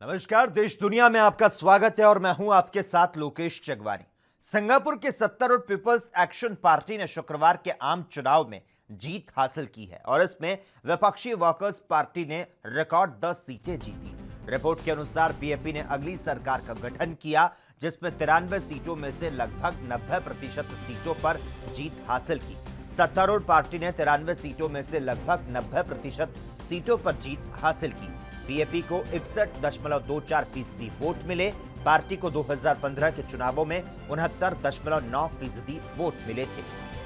नमस्कार, देश दुनिया में आपका स्वागत है और मैं हूं आपके साथ लोकेश चगवानी। सिंगापुर के सत्तारूढ़ पीपल्स एक्शन पार्टी ने शुक्रवार के आम चुनाव में जीत हासिल की है और इसमें विपक्षी वर्कर्स पार्टी ने रिकॉर्ड 10 सीटें जीती। रिपोर्ट के अनुसार पीएपी ने अगली सरकार का गठन किया, जिसमें 93 सीटों में से लगभग 90% सीटों पर जीत हासिल की। सत्तारूढ़ पार्टी ने 93 सीटों में से लगभग 90% सीटों पर जीत हासिल की। पीएपी को 61.24% वोट मिले। पार्टी को 2015 के चुनावों में 69.9% वोट मिले थे।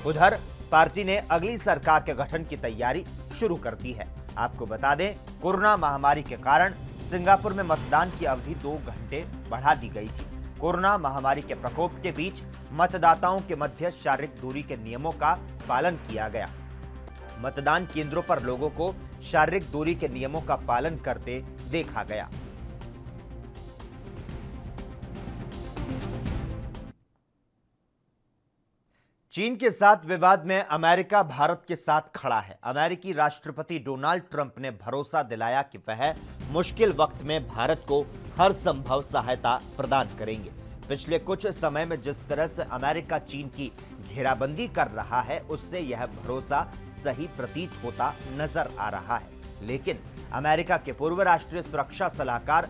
उधर पार्टी ने अगली सरकार के गठन की तैयारी शुरू कर दी है। आपको बता दें, कोरोना महामारी के कारण सिंगापुर में मतदान की अवधि 2 घंटे बढ़ा दी गई थी। कोरोना महामारी के प्रकोप के बीच मतदाताओं के मध्य शारीरिक दूरी के नियमों का पालन किया गया। मतदान केंद्रों पर लोगों को शारीरिक दूरी के नियमों का पालन करते देखा गया। चीन के साथ विवाद में अमेरिका भारत के साथ खड़ा है। अमेरिकी राष्ट्रपति डोनाल्ड ट्रंप ने भरोसा दिलाया कि वह मुश्किल वक्त में भारत को हर संभव सहायता प्रदान करेंगे। पिछले कुछ समय में जिस तरह से अमेरिका चीन की घेराबंदी कर रहा है, उससे यह भरोसा सही प्रतीत होता नजर आ रहा है। लेकिन अमेरिका के पूर्व राष्ट्रीय सुरक्षा सलाहकार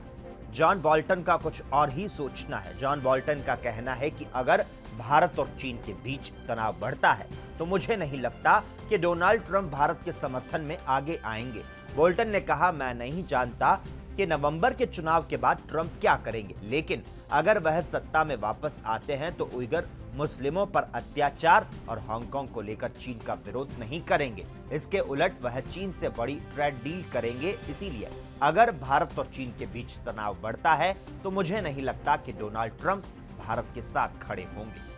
जॉन बोल्टन का कुछ और ही सोचना है। जॉन बोल्टन का कहना है कि अगर भारत और चीन के बीच तनाव बढ़ता है तो मुझे नहीं लगता कि डोनाल्ड ट्रंप भारत के समर्थन में आगे आएंगे। बोल्टन ने कहा, मैं नहीं जानता कि नवंबर के चुनाव के बाद ट्रंप क्या करेंगे, लेकिन अगर वह सत्ता में वापस आते हैं तो उइगर मुस्लिमों पर अत्याचार और हांगकांग को लेकर चीन का विरोध नहीं करेंगे। इसके उलट वह चीन से बड़ी ट्रेड डील करेंगे। इसीलिए अगर भारत और चीन के बीच तनाव बढ़ता है तो मुझे नहीं लगता कि डोनाल्ड ट्रंप भारत के साथ खड़े होंगे।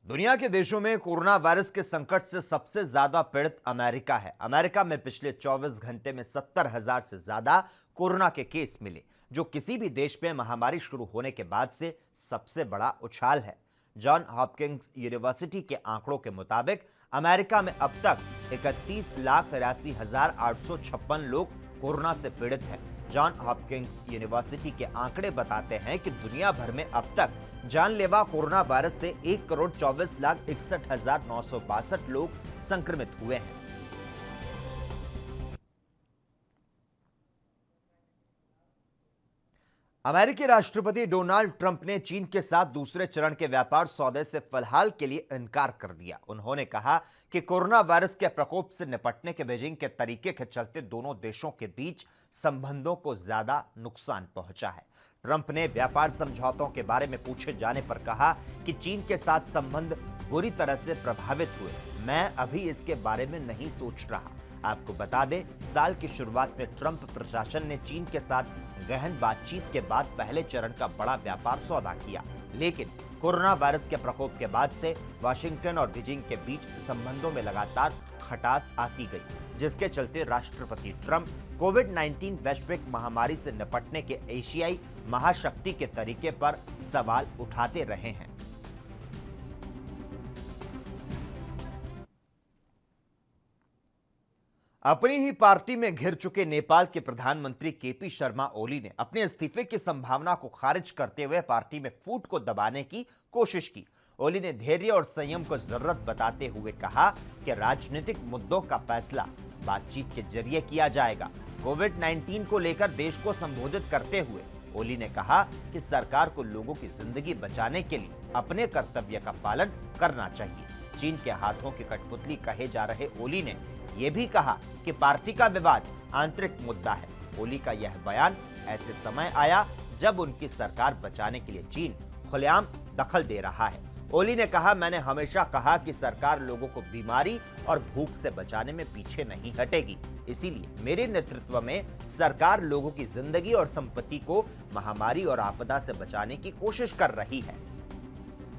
दुनिया के देशों में कोरोना वायरस के संकट से सबसे ज्यादा पीड़ित अमेरिका है। अमेरिका में पिछले 24 घंटे में 70,000 से ज्यादा कोरोना के केस मिले, जो किसी भी देश में महामारी शुरू होने के बाद से सबसे बड़ा उछाल है। जॉन हॉपकिंस यूनिवर्सिटी के आंकड़ों के मुताबिक अमेरिका में अब तक 31,83,856 लोग कोरोना से पीड़ित हैं। जॉन हॉपकिंस यूनिवर्सिटी के आंकड़े बताते हैं कि दुनिया भर में अब तक जानलेवा कोरोना वायरस से 1,24,61,962 लोग संक्रमित हुए हैं। अमेरिकी राष्ट्रपति डोनाल्ड ट्रंप ने चीन के साथ दूसरे चरण के व्यापार सौदे से फिलहाल के लिए इनकार कर दिया। उन्होंने कहा कि कोरोना वायरस के प्रकोप से निपटने के बीजिंग के तरीके के चलते दोनों देशों के बीच संबंधों को ज्यादा नुकसान पहुंचा है। ट्रंप ने व्यापार समझौतों के बारे में पूछे जाने पर कहा कि चीन के साथ संबंध बुरी तरह से प्रभावित हुए। मैं अभी इसके बारे में नहीं सोच रहा। आपको बता दें, साल की शुरुआत में ट्रंप प्रशासन ने चीन के साथ गहन बातचीत के बाद पहले चरण का बड़ा व्यापार सौदा किया, लेकिन कोरोना वायरस के प्रकोप के बाद से वाशिंगटन और बीजिंग के बीच संबंधों में लगातार खटास आती गई, जिसके चलते राष्ट्रपति ट्रंप कोविड-19 वैश्विक महामारी से निपटने के एशियाई महाशक्ति के तरीके पर सवाल उठाते रहे हैं। अपनी ही पार्टी में घिर चुके नेपाल के प्रधानमंत्री केपी शर्मा ओली ने अपने इस्तीफे की संभावना को खारिज करते हुए पार्टी में फूट को दबाने की कोशिश की। ओली ने धैर्य और संयम को जरूरत बताते हुए कहा कि राजनीतिक मुद्दों का फैसला बातचीत के जरिए किया जाएगा। कोविड-19 को लेकर देश को संबोधित करते हुए ओली ने कहा कि सरकार को लोगों की जिंदगी बचाने के लिए अपने कर्तव्य का पालन करना चाहिए। चीन के हाथों की कठपुतली कहे जा रहे ओली ने यह भी कहा कि पार्टी का विवाद आंतरिक मुद्दा है। ओली का यह बयान ऐसे समय आया जब उनकी सरकार बचाने के लिए चीन खुलेआम दखल दे रहा है। ओली ने कहा, मैंने हमेशा कहा कि सरकार लोगों को बीमारी और भूख से बचाने में पीछे नहीं हटेगी। इसीलिए मेरे नेतृत्व में सरकार लोगों की जिंदगी और संपत्ति को महामारी और आपदा से बचाने की कोशिश कर रही है।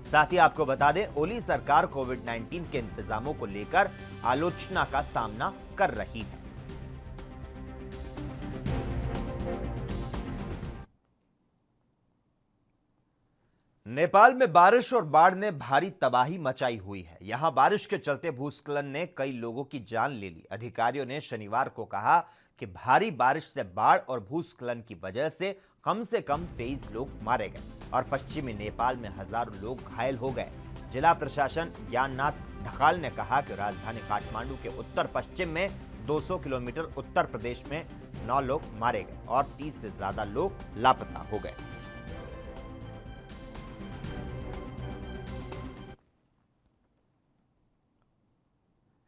साथ ही आपको बता दें, ओली सरकार कोविड-19 के इंतजामों को लेकर आलोचना का सामना कर रही है। नेपाल में बारिश और बाढ़ ने भारी तबाही मचाई हुई है। यहां बारिश के चलते भूस्खलन ने कई लोगों की जान ले ली। अधिकारियों ने शनिवार को कहा कि भारी बारिश से बाढ़ और भूस्खलन की वजह से कम 23 लोग मारे गए और पश्चिमी नेपाल में हजारों लोग घायल हो गए। जिला प्रशासन ज्ञाननाथ ढकाल ने कहा कि राजधानी काठमांडू के उत्तर पश्चिम में 200 किलोमीटर उत्तर प्रदेश में 9 लोग मारे गए और 30 से ज्यादा लोग लापता हो गए।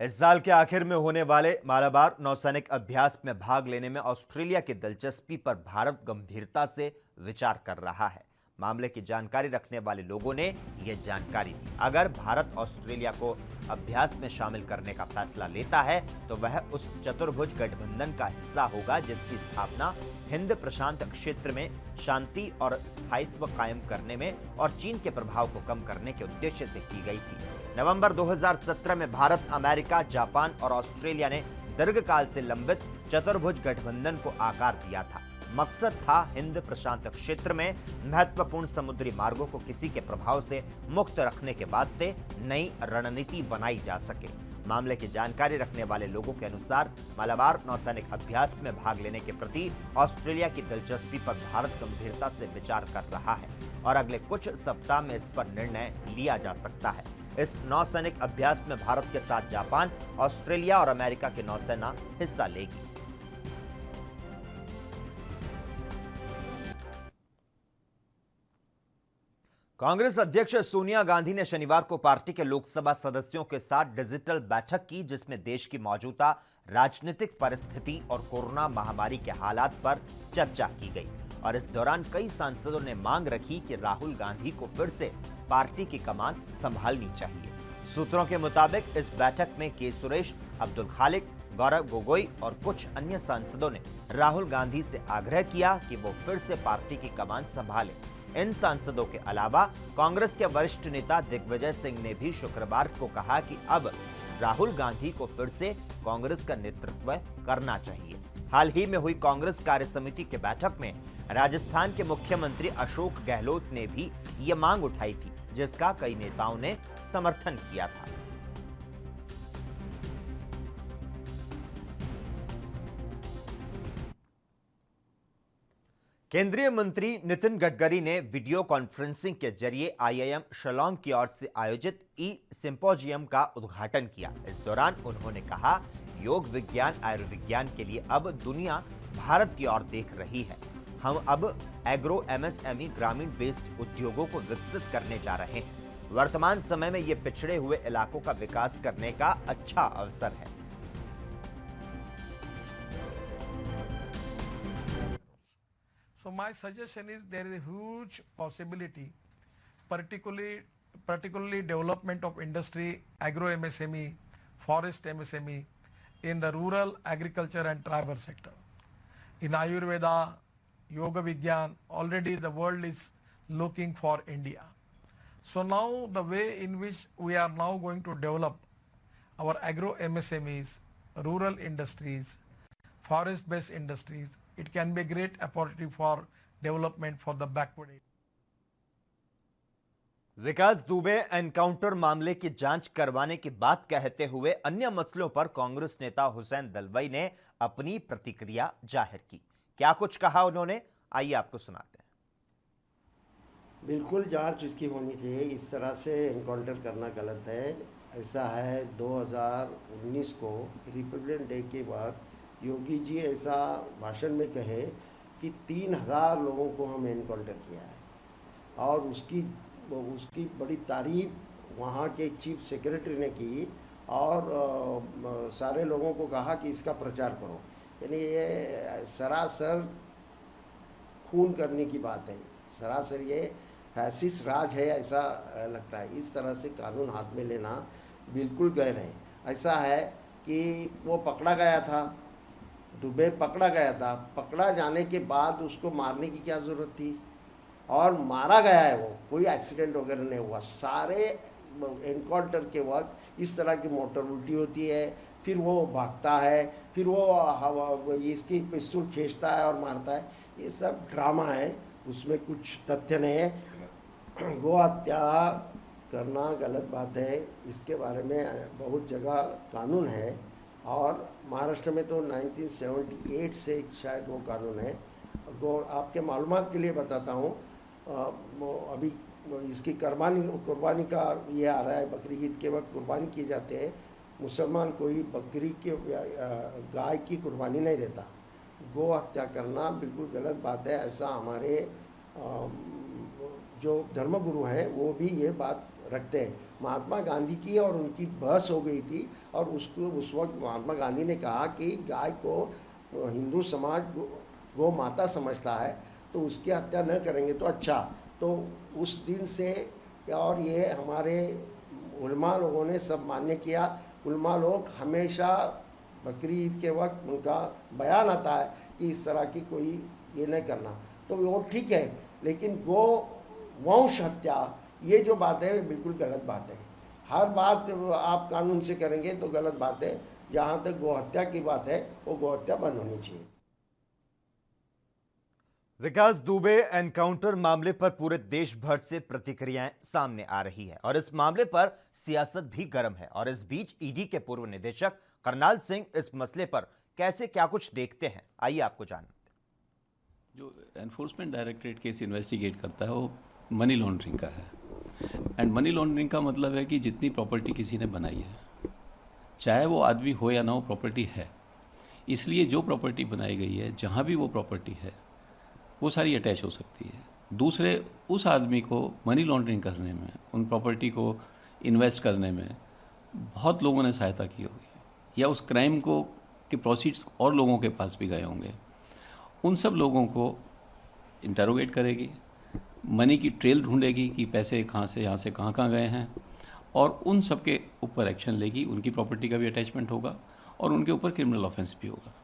इस साल के आखिर में होने वाले मालाबार नौसैनिक अभ्यास में भाग लेने में ऑस्ट्रेलिया की दिलचस्पी पर भारत गंभीरता से विचार कर रहा है। मामले की जानकारी रखने वाले लोगों ने यह जानकारी दी। अगर भारत ऑस्ट्रेलिया को अभ्यास में शामिल करने का फैसला लेता है तो वह उस चतुर्भुज गठबंधन का हिस्सा होगा जिसकी स्थापना हिंद प्रशांत क्षेत्र में शांति और स्थायित्व कायम करने में और चीन के प्रभाव को कम करने के उद्देश्य से की गई थी। नवंबर 2017 में भारत, अमेरिका, जापान और ऑस्ट्रेलिया ने दीर्घकाल से लंबित चतुर्भुज गठबंधन को आकार दिया था। मकसद था हिंद प्रशांत क्षेत्र में महत्वपूर्ण समुद्री मार्गों को किसी के प्रभाव से मुक्त रखने के वास्ते नई रणनीति बनाई जा सके। मामले की जानकारी रखने वाले लोगों के अनुसार मालाबार नौसैनिक अभ्यास में भाग लेने के प्रति ऑस्ट्रेलिया की दिलचस्पी पर भारत गंभीरता से विचार कर रहा है और अगले कुछ सप्ताह में इस पर निर्णय लिया जा सकता है। इस नौसैनिक अभ्यास में भारत के साथ जापान, ऑस्ट्रेलिया और अमेरिका की नौसेना हिस्सा लेगी। कांग्रेस अध्यक्ष सोनिया गांधी ने शनिवार को पार्टी के लोकसभा सदस्यों के साथ डिजिटल बैठक की जिसमें देश की मौजूदा राजनीतिक परिस्थिति और कोरोना महामारी के हालात पर चर्चा की गई और इस दौरान कई सांसदों ने मांग रखी कि राहुल गांधी को फिर से पार्टी की कमान संभालनी चाहिए। सूत्रों के मुताबिक इस बैठक में के सुरेश, अब्दुल खालिक, गौरव गोगोई और कुछ अन्य सांसदों ने राहुल गांधी से आग्रह किया कि वो फिर से पार्टी की कमान संभालें। इन सांसदों के अलावा कांग्रेस के वरिष्ठ नेता दिग्विजय सिंह ने भी शुक्रवार को कहा कि अब राहुल गांधी को फिर से कांग्रेस का नेतृत्व करना चाहिए। हाल ही में हुई कांग्रेस कार्य समिति की बैठक में राजस्थान के मुख्यमंत्री अशोक गहलोत ने भी ये मांग उठाई थी जिसका कई नेताओं ने समर्थन किया था। केंद्रीय मंत्री नितिन गडकरी ने वीडियो कॉन्फ्रेंसिंग के जरिए आईआईएम शिलांग की ओर से आयोजित सिंपोजियम का उद्घाटन किया। इस दौरान उन्होंने कहा, योग विज्ञान आयुर्विज्ञान के लिए अब दुनिया भारत की ओर देख रही है। हम अब एग्रो एमएसएमई ग्रामीण बेस्ड उद्योगों को विकसित करने जा रहे हैं। वर्तमान समय में ये पिछड़े हुए इलाकों का विकास करने का अच्छा अवसर है। So my suggestion is there is a huge possibility, particularly development of industry, agro MSME, forest MSME in the rural agriculture and tribal sector. In Ayurveda, Yoga Vigyan, already the world is looking for India. So now the way in which we are now going to develop our agro MSMEs, rural industries, forest-based industries, it can be a great opportunity for development for the backward area. Vikas Dubey encounter मामले की जांच करवाने की बात कहते हुए अन्य मसलों पर कांग्रेस नेता हुसैन दलवाई ने अपनी प्रतिक्रिया जाहिर की। क्या कुछ कहा उन्होंने, आइए आपको सुनाते हैं। बिल्कुल जांच इसकी होनी चाहिए। इस तरह से एनकाउंटर करना गलत है। ऐसा है 2019 को रिपब्लिक डे के वक्त योगी जी ऐसा भाषण में कहे कि 3000 लोगों को हम एनकाउंटर किया है और उसकी बड़ी तारीफ वहाँ के चीफ सेक्रेटरी ने की और सारे लोगों को कहा कि इसका प्रचार करो। यानी ये सरासर खून करने की बात है, सरासर ये फैसिस्ट राज है ऐसा लगता है। इस तरह से कानून हाथ में लेना बिल्कुल गैर है। ऐसा है कि वो पकड़ा गया था, दुबे पकड़ा गया था, पकड़ा जाने के बाद उसको मारने की क्या ज़रूरत थी? और मारा गया है, वो कोई एक्सीडेंट वगैरह नहीं हुआ। सारे एनकाउंटर के वक्त इस तरह की मोटर उल्टी होती है, फिर वो भागता है, फिर वो इसकी पिस्तौल खींचता है और मारता है। ये सब ड्रामा है, उसमें कुछ तथ्य नहीं है। गौ हत्या करना गलत बात है। इसके बारे में बहुत जगह कानून है और महाराष्ट्र में तो 1978 से शायद वो कानून है। गौ आपके मालूमात के लिए बताता हूँ, वो अभी इसकी कुर्बानी का ये आ रहा है, बकरी ईद के वक्त कुर्बानी किए जाते हैं। मुसलमान कोई बकरी के गाय की कुर्बानी नहीं देता। गौ हत्या करना बिल्कुल गलत बात है। ऐसा हमारे जो धर्मगुरु हैं वो भी ये बात रखते हैं। महात्मा गांधी की और उनकी बहस हो गई थी और उस वक्त महात्मा गांधी ने कहा कि गाय को हिंदू समाज गौ माता समझता है, तो उसकी हत्या न करेंगे तो अच्छा। तो उस दिन से और ये हमारे उलमा लोगों ने सब मान्य किया। उलमा लोग हमेशा बकरी ईद के वक्त उनका बयान आता है कि इस तरह की कोई ये नहीं करना, तो वो ठीक है। लेकिन गौ वंश हत्या ये जो बात है बिल्कुल गलत बात है। हर बात आप कानून से करेंगे तो गलत बात है। जहाँ तक गौ हत्या की बात है वो गौ हत्या बंद होनी चाहिए। विकास दुबे एनकाउंटर मामले पर पूरे देश भर से प्रतिक्रियाएं सामने आ रही है और इस मामले पर सियासत भी गर्म है। और इस बीच ईडी के पूर्व निदेशक करनाल सिंह इस मसले पर कैसे क्या कुछ देखते हैं, आइए आपको जानते हैं। जो एनफोर्समेंट डायरेक्टरेट केस इन्वेस्टिगेट करता है वो मनी लॉन्ड्रिंग का है। एंड मनी लॉन्ड्रिंग का मतलब है कि जितनी प्रॉपर्टी किसी ने बनाई है, चाहे वो आदमी हो या ना हो, प्रॉपर्टी है। इसलिए जो प्रॉपर्टी बनाई गई है, जहाँ भी वो प्रॉपर्टी है, वो सारी अटैच हो सकती है। दूसरे, उस आदमी को मनी लॉन्ड्रिंग करने में, उन प्रॉपर्टी को इन्वेस्ट करने में बहुत लोगों ने सहायता की होगी या उस क्राइम को के प्रोसीड्स और लोगों के पास भी गए होंगे। उन सब लोगों को इंटरोगेट करेगी, मनी की ट्रेल ढूंढेगी कि पैसे कहाँ से यहाँ से कहाँ कहाँ गए हैं, और उन सब के ऊपर एक्शन लेगी। उनकी प्रॉपर्टी का भी अटैचमेंट होगा और उनके ऊपर क्रिमिनल ऑफेंस भी होगा।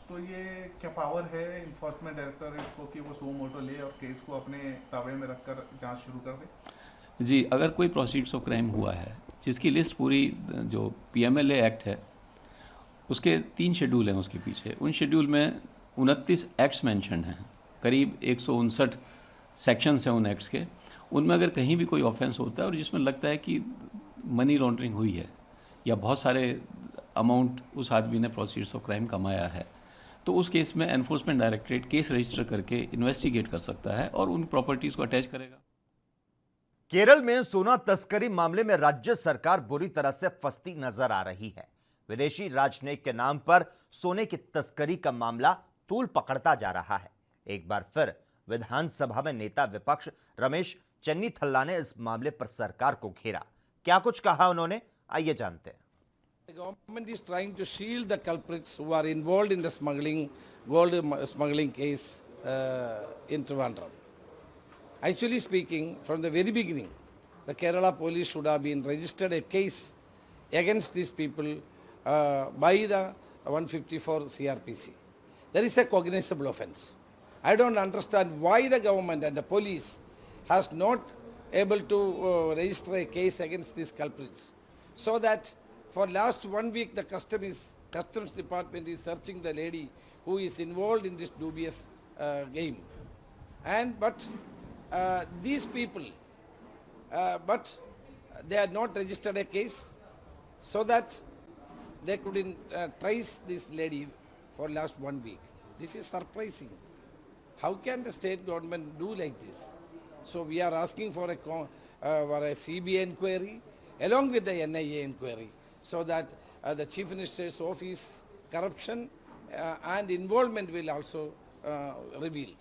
तो ये क्या पावर है इन्फोर्समेंट डायरेक्टरेट को कि वो सो मोटो ले और केस को अपने ताबे में रखकर जांच शुरू कर दे? जी, अगर कोई प्रोसीड्स ऑफ क्राइम हुआ है जिसकी लिस्ट पूरी जो PMLA एक्ट है उसके 3 शेड्यूल हैं उसके पीछे, उन शेड्यूल में 29 एक्ट्स मेंशन हैं, करीब 159 सेक्शंस हैं उन एक्ट्स के। उनमें अगर कहीं भी कोई ऑफेंस होता है और जिसमें लगता है कि मनी लॉन्ड्रिंग हुई है या बहुत सारे अमाउंट उस आदमी ने प्रोसीड्स ऑफ क्राइम कमाया है, तो उस केस में एनफोर्समेंट डायरेक्टरेट केस रजिस्टर करके इन्वेस्टिगेट कर सकता है और उन प्रॉपर्टीज को अटैच करेगा। केरल में सोना तस्करी मामले में राज्य सरकार बुरी तरह से फंसती नजर आ रही है। विदेशी राजनयिक के नाम पर सोने की तस्करी का मामला तूल पकड़ता जा रहा है। एक बार फिर विधानसभा में नेता विपक्ष रमेश चन्नीथल्ला ने इस मामले पर सरकार को घेरा। क्या कुछ कहा उन्होंने, आइए जानते हैं। The government is trying to shield the culprits who are involved in the gold smuggling case in Trivandrum. Actually speaking, from the very beginning, the Kerala police should have been registered a case against these people by the 154 CRPC. There is a cognizable offence. I don't understand why the government and the police has not able to register a case against these culprits, so that for last 1 week the customs department is searching the lady who is involved in this dubious game. But these people, but they had not registered a case so that they couldn't trace this lady for last 1 week. This is surprising. How can the state government do like this? So we are asking for a CBI inquiry along with the NIA inquiry, so that the Chief Minister's office corruption and involvement will also revealed.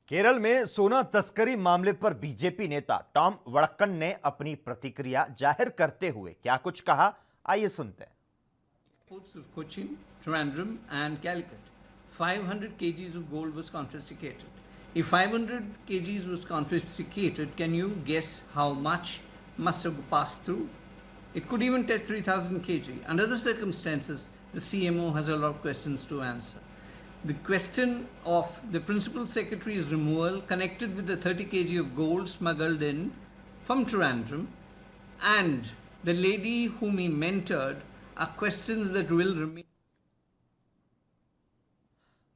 Kerala में सोना तस्करी मामले पर BJP नेता Tom वड़क्कन ने अपनी प्रतिक्रिया जाहिर करते हुए क्या कुछ कहा, आइए सुनते हैं। Ports of Cochin, Trivandrum and Calicut, 500 kgs of gold was confiscated. If 500 kgs was confiscated, can you guess how much must have passed through? It could even touch 3,000 kg. Under the circumstances, the CMO has a lot of questions to answer. The question of the Principal Secretary's removal connected with the 30 kg of gold smuggled in from Trivandrum and the lady whom he mentored are questions that will remain.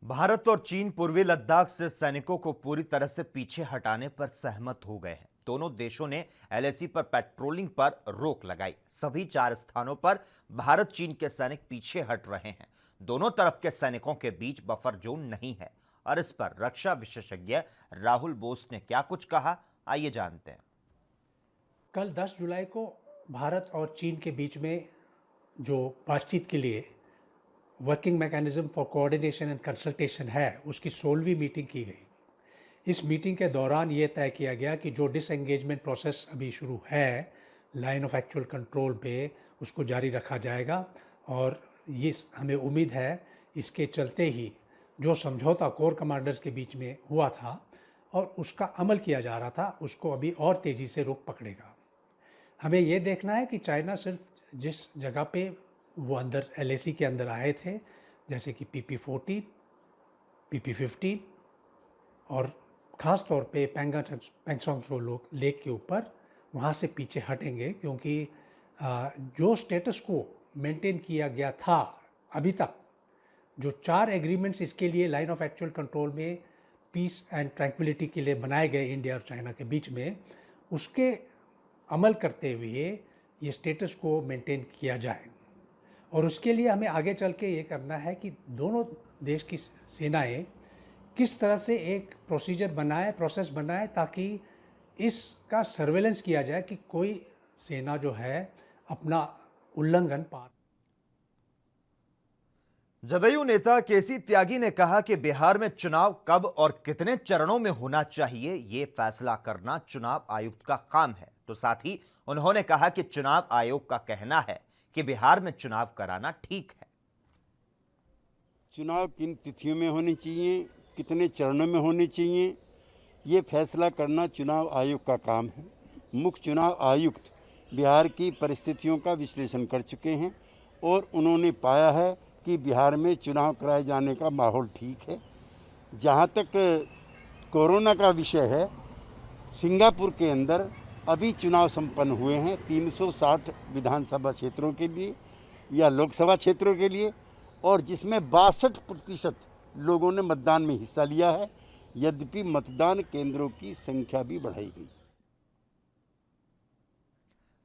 Bharat और चीन पूर्वी लद्दाख से सैनिकों को पूरी तरह से पीछे हटाने पर सहमत हो गए हैं। दोनों देशों ने एलएसी पर पेट्रोलिंग पर रोक लगाई। सभी 4 स्थानों पर भारत चीन के सैनिक पीछे हट रहे हैं। दोनों तरफ के सैनिकों के बीच बफर जोन नहीं है और इस पर रक्षा विशेषज्ञ राहुल बोस ने क्या कुछ कहा, आइए जानते हैं। कल 10 जुलाई को भारत और चीन के बीच में जो बातचीत के लिए working mechanism for coordination and consultation है, उसकी 16वीं मीटिंग की गई। इस मीटिंग के दौरान ये तय किया गया कि जो डिसएंगेजमेंट प्रोसेस अभी शुरू है लाइन ऑफ एक्चुअल कंट्रोल पे, उसको जारी रखा जाएगा और ये हमें उम्मीद है इसके चलते ही जो समझौता कोर कमांडर्स के बीच में हुआ था और उसका अमल किया जा रहा था, उसको अभी और तेज़ी से रुख पकड़ेगा। हमें ये देखना है कि चाइना सिर्फ जिस जगह पे वो अंदर एलएसी के अंदर आए थे, जैसे कि PP-14, PP-15 और ख़ास तौर पे पैंगोंग त्सो लेक के ऊपर, वहाँ से पीछे हटेंगे, क्योंकि जो स्टेटस को मेंटेन किया गया था अभी तक, जो 4 एग्रीमेंट्स इसके लिए लाइन ऑफ एक्चुअल कंट्रोल में पीस एंड ट्रैंक्विलिटी के लिए बनाए गए इंडिया और चाइना के बीच में, उसके अमल करते हुए ये स्टेटस को मेंटेन किया जाए। और उसके लिए हमें आगे चल के ये करना है कि दोनों देश की सेनाएं किस तरह से एक प्रोसेस बनाए ताकि इसका सर्वेलेंस किया जाए कि कोई सेना जो है अपना उल्लंघन पार। जदयू नेता केसी त्यागी ने कहा कि बिहार में चुनाव कब और कितने चरणों में होना चाहिए, ये फैसला करना चुनाव आयुक्त का काम है। तो साथ ही उन्होंने कहा कि चुनाव आयोग का कहना है कि बिहार में चुनाव कराना ठीक है। चुनाव किन तिथियों में होने चाहिए, कितने चरणों में होने चाहिए, ये फैसला करना चुनाव आयोग का काम है। मुख्य चुनाव आयुक्त बिहार की परिस्थितियों का विश्लेषण कर चुके हैं और उन्होंने पाया है कि बिहार में चुनाव कराए जाने का माहौल ठीक है। जहाँ तक कोरोना का विषय है, सिंगापुर के अंदर अभी चुनाव संपन्न हुए हैं 360 विधानसभा क्षेत्रों के लिए या लोकसभा क्षेत्रों के लिए, और जिसमें 62% लोगों ने मतदान में हिस्सा लिया है। यद्यपि मतदान केंद्रों की संख्या भी बढ़ाई गई।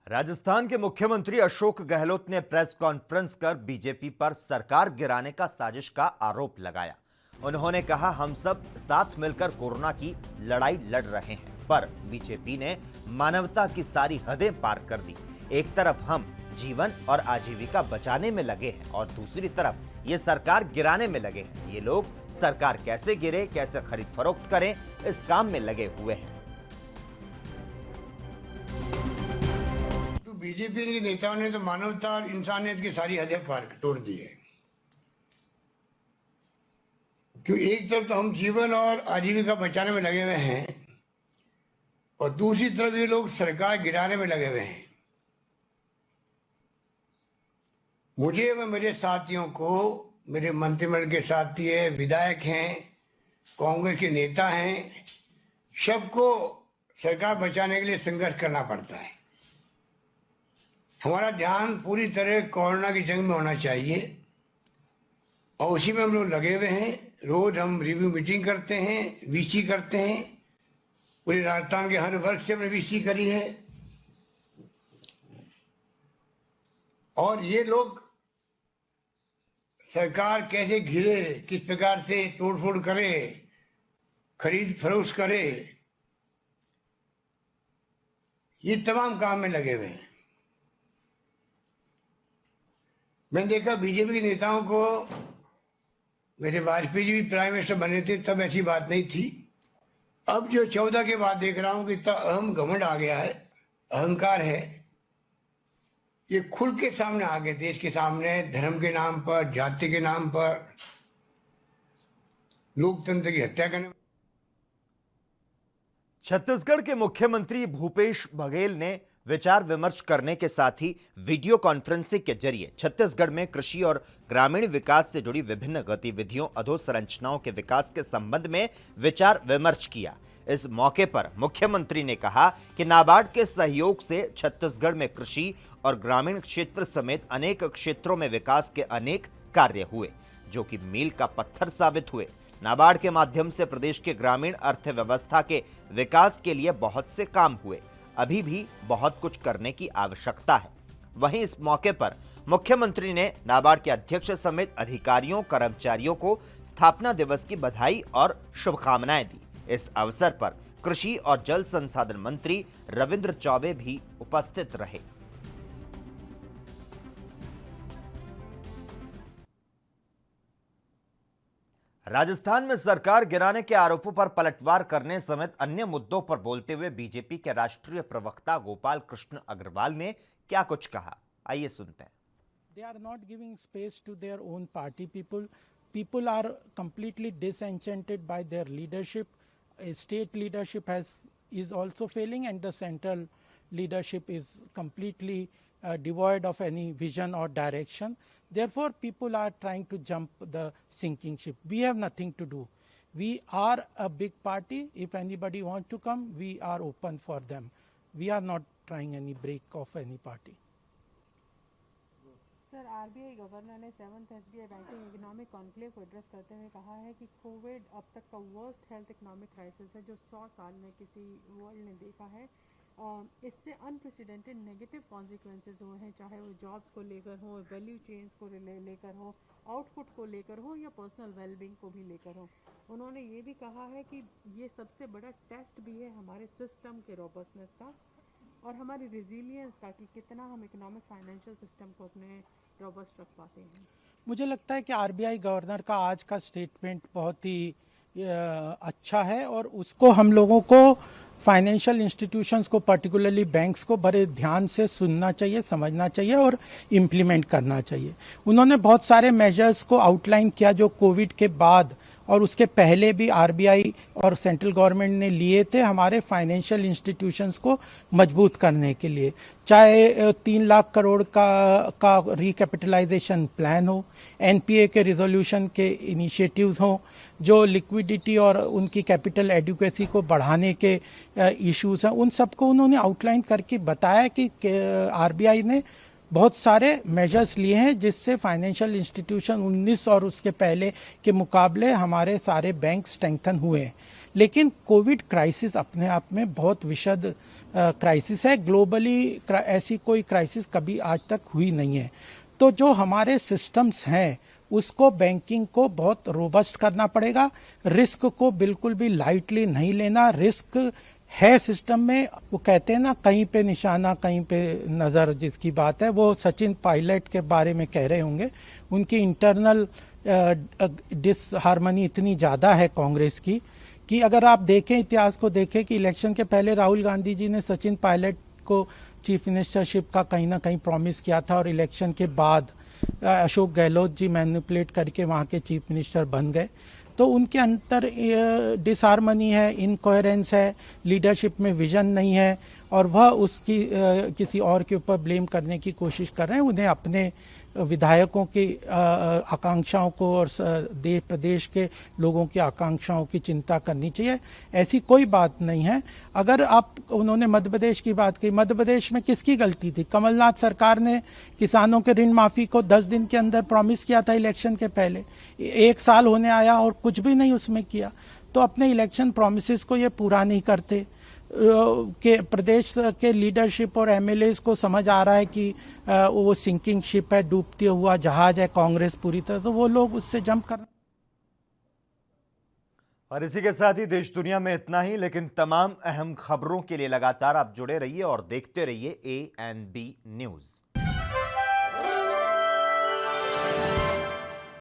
राजस्थान के मुख्यमंत्री अशोक गहलोत ने प्रेस कॉन्फ्रेंस कर बीजेपी पर सरकार गिराने का साजिश का आरोप लगाया। उन्होंने कहा, हम सब साथ मिलकर कोरोना की लड़ाई लड़ रहे हैं, पर बीजेपी ने मानवता की सारी हदें पार कर दी। एक तरफ हम जीवन और आजीविका बचाने में लगे हैं और दूसरी तरफ ये सरकार गिराने में लगे हैं। ये लोग सरकार कैसे गिरे, कैसे खरीद फरोख्त करें, इस काम में लगे हुए हैं। तो बीजेपी के नेताओं ने तो मानवता और इंसानियत की सारी हदें पार तोड़ दी है। क्यों एक तरफ तो हम जीवन और आजीविका बचाने में लगे हुए हैं और दूसरी तरफ ये लोग सरकार गिराने में लगे हुए हैं। मुझे व मेरे साथियों को, मेरे मंत्रिमंडल के साथी हैं, विधायक हैं, कांग्रेस के नेता हैं, सबको सरकार बचाने के लिए संघर्ष करना पड़ता है। हमारा ध्यान पूरी तरह कोरोना की जंग में होना चाहिए और उसी में हम लोग लगे हुए हैं। रोज हम रिव्यू मीटिंग करते हैं, वीसी करते हैं। पूरे राजस्थान के हर वर्ग से हमने वीसी करी है और ये लोग सरकार कैसे घिरे, किस प्रकार से तोड़फोड़ करे, खरीद फरोख्त करे, ये तमाम काम में लगे हुए हैं। मैंने देखा बीजेपी के नेताओं को, वैसे वाजपेयी जी भी प्राइम मिनिस्टर बने थे तब ऐसी बात नहीं थी। अब जो 14 के बाद देख रहा हूं कि इतना अहम घमंड आ गया है, अहंकार है, ये खुल के सामने आ गए देश के सामने। धर्म के नाम पर, जाति के नाम पर लोकतंत्र की हत्या करने। छत्तीसगढ़ के मुख्यमंत्री भूपेश बघेल ने विचार विमर्श करने के साथ ही वीडियो कॉन्फ्रेंसिंग के जरिए छत्तीसगढ़ में कृषि और ग्रामीण विकास से जुड़ी विभिन्न गतिविधियों, अधोसंरचनाओं के विकास के संबंध में विचार विमर्श किया। इस मौके पर मुख्यमंत्री ने कहा कि नाबार्ड के सहयोग से छत्तीसगढ़ में कृषि और ग्रामीण क्षेत्र समेत अनेक क्षेत्रों में विकास के अनेक कार्य हुए, जो कि मील का पत्थर साबित हुए। नाबार्ड के माध्यम से प्रदेश के ग्रामीण अर्थव्यवस्था के विकास के लिए बहुत से काम हुए, अभी भी बहुत कुछ करने की आवश्यकता है। वहीं इस मौके पर मुख्यमंत्री ने नाबार्ड के अध्यक्ष समेत अधिकारियों कर्मचारियों को स्थापना दिवस की बधाई और शुभकामनाएं दी। इस अवसर पर कृषि और जल संसाधन मंत्री रविंद्र चौबे भी उपस्थित रहे। राजस्थान में सरकार गिराने के आरोपों पर पलटवार करने समेत अन्य मुद्दों पर बोलते हुए बीजेपी के राष्ट्रीय प्रवक्ता गोपाल कृष्ण अग्रवाल ने क्या कुछ कहा, आइए सुनते हैं। They are not giving space to their own party people. People are completely disenchanted by their leadership. State leadership is also failing, and the central leadership is completely devoid of any vision or direction. Therefore, people are trying to jump the sinking ship. We have nothing to do. We are a big party. If anybody wants to come, we are open for them. We are not trying any break of any party. Sir, RBI governor ने 7th SBI banking economic conclave को address करते हुए कहा है कि Covid अब तक का वर्स्ट हेल्थ इकोनॉमिक क्राइसिस है जो 100 साल में किसी वर्ल्ड ने देखा है। इससे अनप्रेसिडेंटेड नेगेटिव कॉन्सिक्वेंसेस हुए हैं, चाहे वो जॉब्स को लेकर हो, वैल्यू चेन्स को लेकर हो, आउटपुट को लेकर हो या पर्सनल वेलबींग को भी लेकर हो। उन्होंने ये भी कहा है कि ये सबसे बड़ा टेस्ट भी है हमारे सिस्टम के रोबस्टनेस का और हमारी रेजिलियंस का कि कितना हम इकोनॉमिक फाइनेंशियल सिस्टम को अपने रोबस्ट रख पाते हैं। मुझे लगता है कि आरबीआई गवर्नर का आज का स्टेटमेंट बहुत ही अच्छा है और उसको हम लोगों को फाइनेंशियल इंस्टीट्यूशंस को पर्टिकुलरली बैंक्स को बड़े ध्यान से सुनना चाहिए, समझना चाहिए और इम्प्लीमेंट करना चाहिए। उन्होंने बहुत सारे मेजर्स को आउटलाइन किया जो कोविड के बाद और उसके पहले भी आरबीआई और सेंट्रल गवर्नमेंट ने लिए थे हमारे फाइनेंशियल इंस्टीट्यूशंस को मजबूत करने के लिए, चाहे 3 लाख करोड़ का रिकैपिटलाइजेशन प्लान हो, एनपीए के रिजोल्यूशन के इनिशिएटिव्स हों, जो लिक्विडिटी और उनकी कैपिटल एडिक्वेसी को बढ़ाने के इश्यूज हैं, उन सबको उन्होंने आउटलाइन करके बताया कि आरबीआई ने बहुत सारे मेजर्स लिए हैं जिससे फाइनेंशियल इंस्टीट्यूशन 19 और उसके पहले के मुकाबले हमारे सारे बैंक स्ट्रेंथन हुए हैं। लेकिन कोविड क्राइसिस अपने आप में बहुत विशद क्राइसिस है। ग्लोबली ऐसी कोई क्राइसिस कभी आज तक हुई नहीं है। तो जो हमारे सिस्टम्स हैं उसको बैंकिंग को बहुत रोबस्ट करना पड़ेगा। रिस्क को बिल्कुल भी लाइटली नहीं लेना। रिस्क है सिस्टम में, वो कहते हैं ना कहीं पे निशाना कहीं पे नज़र, जिसकी बात है वो सचिन पायलट के बारे में कह रहे होंगे। उनकी इंटरनल डिसहार्मनी इतनी ज़्यादा है कांग्रेस की कि अगर आप देखें, इतिहास को देखें कि इलेक्शन के पहले राहुल गांधी जी ने सचिन पायलट को चीफ मिनिस्टरशिप का कहीं ना कहीं प्रॉमिस किया था और इलेक्शन के बाद अशोक गहलोत जी मैनिपुलेट करके वहाँ के चीफ मिनिस्टर बन गए। तो उनके अंदर डिसहार्मनी है, इनकोहेरेंस है, लीडरशिप में विजन नहीं है और वह उसकी किसी और के ऊपर ब्लेम करने की कोशिश कर रहे हैं। उन्हें अपने विधायकों की आकांक्षाओं को और देश प्रदेश के लोगों की आकांक्षाओं की चिंता करनी चाहिए। ऐसी कोई बात नहीं है। अगर आप, उन्होंने मध्य प्रदेश की बात की, मध्य प्रदेश में किसकी गलती थी? कमलनाथ सरकार ने किसानों के ऋण माफ़ी को 10 दिन के अंदर प्रॉमिस किया था इलेक्शन के पहले। 1 साल होने आया और कुछ भी नहीं उसमें किया। तो अपने इलेक्शन प्रॉमिसेस को ये पूरा नहीं करते। के प्रदेश के लीडरशिप और एमएलएस को समझ आ रहा है कि वो सिंकिंग शिप है, डूबती हुआ जहाज है कांग्रेस पूरी तरह, तो वो लोग उससे जंप कर। और इसी के साथ ही देश दुनिया में इतना ही, लेकिन तमाम अहम खबरों के लिए लगातार आप जुड़े रहिए और देखते रहिए ANB न्यूज़।